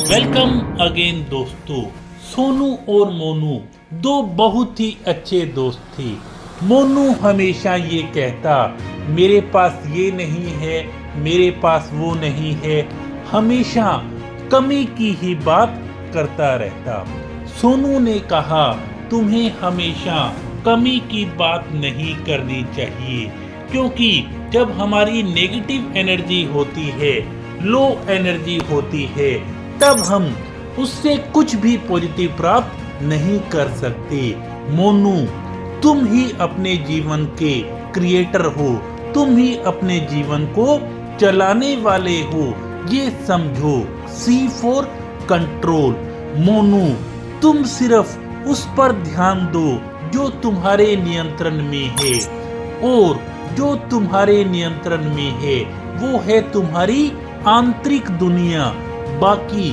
Welcome again दोस्तों। सोनू और मोनू दो बहुत ही अच्छे दोस्त थे। मोनू हमेशा ये कहता मेरे पास ये नहीं है, मेरे पास वो नहीं है, हमेशा कमी की ही बात करता रहता। सोनू ने कहा तुम्हें हमेशा कमी की बात नहीं करनी चाहिए, क्योंकि जब हमारी नेगेटिव एनर्जी होती है, लो एनर्जी होती है, तब हम उससे कुछ भी पॉजिटिव प्राप्त नहीं कर सकते। मोनू, तुम ही अपने जीवन के क्रिएटर हो, तुम ही अपने जीवन को चलाने वाले हो, ये समझो। C for control. मोनू, तुम सिर्फ उस पर ध्यान दो जो तुम्हारे नियंत्रण में है, और जो तुम्हारे नियंत्रण में है वो है तुम्हारी आंतरिक दुनिया। बाकी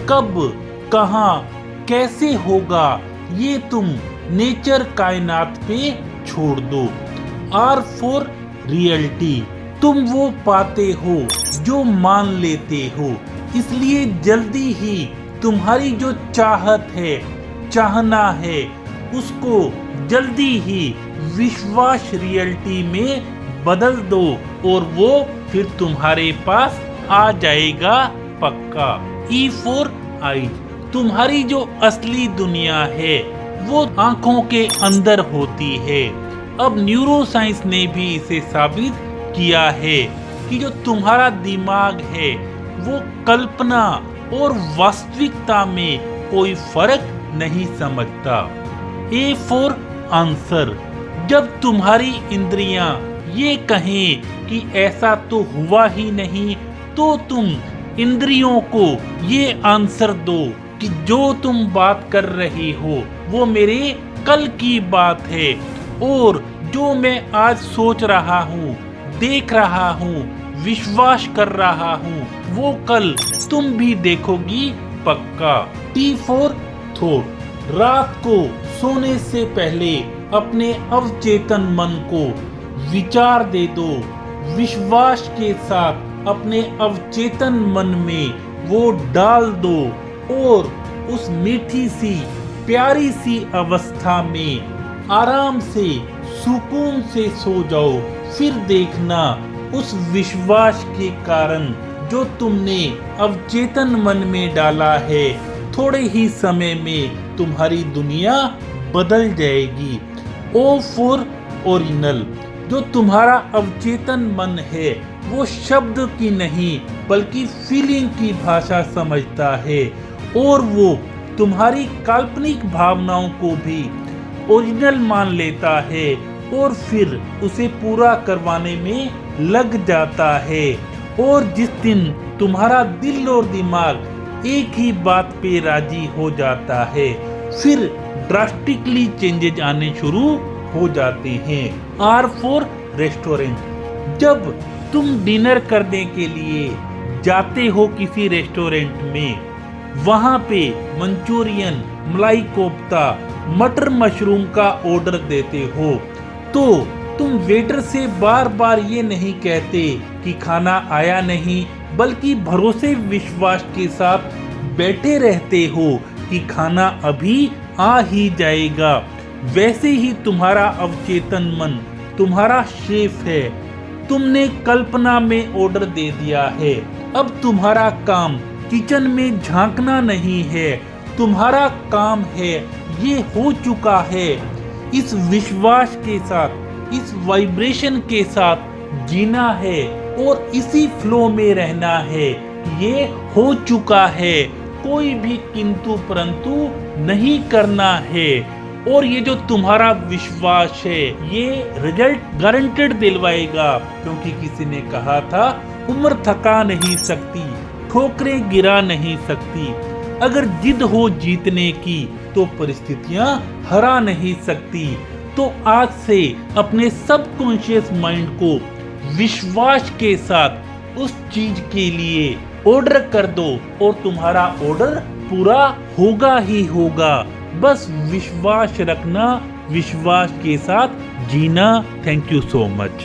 कब, कहाँ, कैसे होगा ये तुम नेचर कायनात पे छोड़ दो। R for reality. तुम वो पाते हो जो मान लेते हो, इसलिए जल्दी ही तुम्हारी जो चाहत है, चाहना है, उसको जल्दी ही विश्वास रियलिटी में बदल दो, और वो फिर तुम्हारे पास आ जाएगा पक्का। E for I. तुम्हारी जो असली दुनिया है वो आंखों के अंदर होती है। अब न्यूरो साइंस ने भी इसे साबित किया है कि जो तुम्हारा दिमाग है वो कल्पना और वास्तविकता में कोई फर्क नहीं समझता। A for answer. जब तुम्हारी इंद्रियां ये कहें कि ऐसा तो हुआ ही नहीं, तो तुम इंद्रियों को ये आंसर दो कि जो तुम बात कर रही हो वो मेरे कल की बात है, और जो मैं आज सोच रहा हूँ, देख रहा हूँ, विश्वास कर रहा हूँ, वो कल तुम भी देखोगी पक्का। T for thought. रात को सोने से पहले अपने अवचेतन मन को विचार दे दो, विश्वास के साथ अपने अवचेतन मन में वो डाल दो, और उस मीठी सी प्यारी सी अवस्था में आराम से सुकून से सो जाओ। फिर देखना उस विश्वास के कारण जो तुमने अवचेतन मन में डाला है, थोड़े ही समय में तुम्हारी दुनिया बदल जाएगी। O for original. जो तुम्हारा अवचेतन मन है वो शब्द की नहीं बल्कि फीलिंग की भाषा समझता है, और वो तुम्हारी काल्पनिक भावनाओं को भी ओरिजिनल मान लेता है, और फिर उसे पूरा करवाने में लग जाता है। और जिस दिन तुम्हारा दिल और दिमाग एक ही बात पे राजी हो जाता है, फिर ड्रास्टिकली चेंजेस आने शुरू हो जाते हैं। R for restaurant. जब तुम डिनर करने के लिए जाते हो किसी रेस्टोरेंट में, वहां पे मंचूरियन, मलाई कोफ्ता, मटर मशरूम का ऑर्डर देते हो, तो तुम वेटर से बार बार ये नहीं कहते कि खाना आया नहीं, बल्कि भरोसे विश्वास के साथ बैठे रहते हो कि खाना अभी आ ही जाएगा। वैसे ही तुम्हारा अवचेतन मन तुम्हारा शेफ है, तुमने कल्पना में ऑर्डर दे दिया है। अब तुम्हारा काम किचन में झांकना नहीं है, तुम्हारा काम है, ये हो चुका है, इस विश्वास के साथ, इस वाइब्रेशन के साथ जीना है, और इसी फ्लो में रहना है। ये हो चुका है, कोई भी किंतु परंतु नहीं करना है। और ये जो तुम्हारा विश्वास है ये रिजल्ट गारंटेड दिलवाएगा, क्योंकि किसी ने कहा था उम्र थका नहीं सकती, ठोकरें गिरा नहीं सकती। अगर जिद हो जीतने की तो परिस्थितियां हरा नहीं सकती। तो आज से अपने सबकॉन्शियस माइंड को विश्वास के साथ उस चीज के लिए ऑर्डर कर दो, और तुम्हारा ऑर्डर पूरा होगा ही होगा। बस विश्वास रखना, विश्वास के साथ जीना। Thank you so much.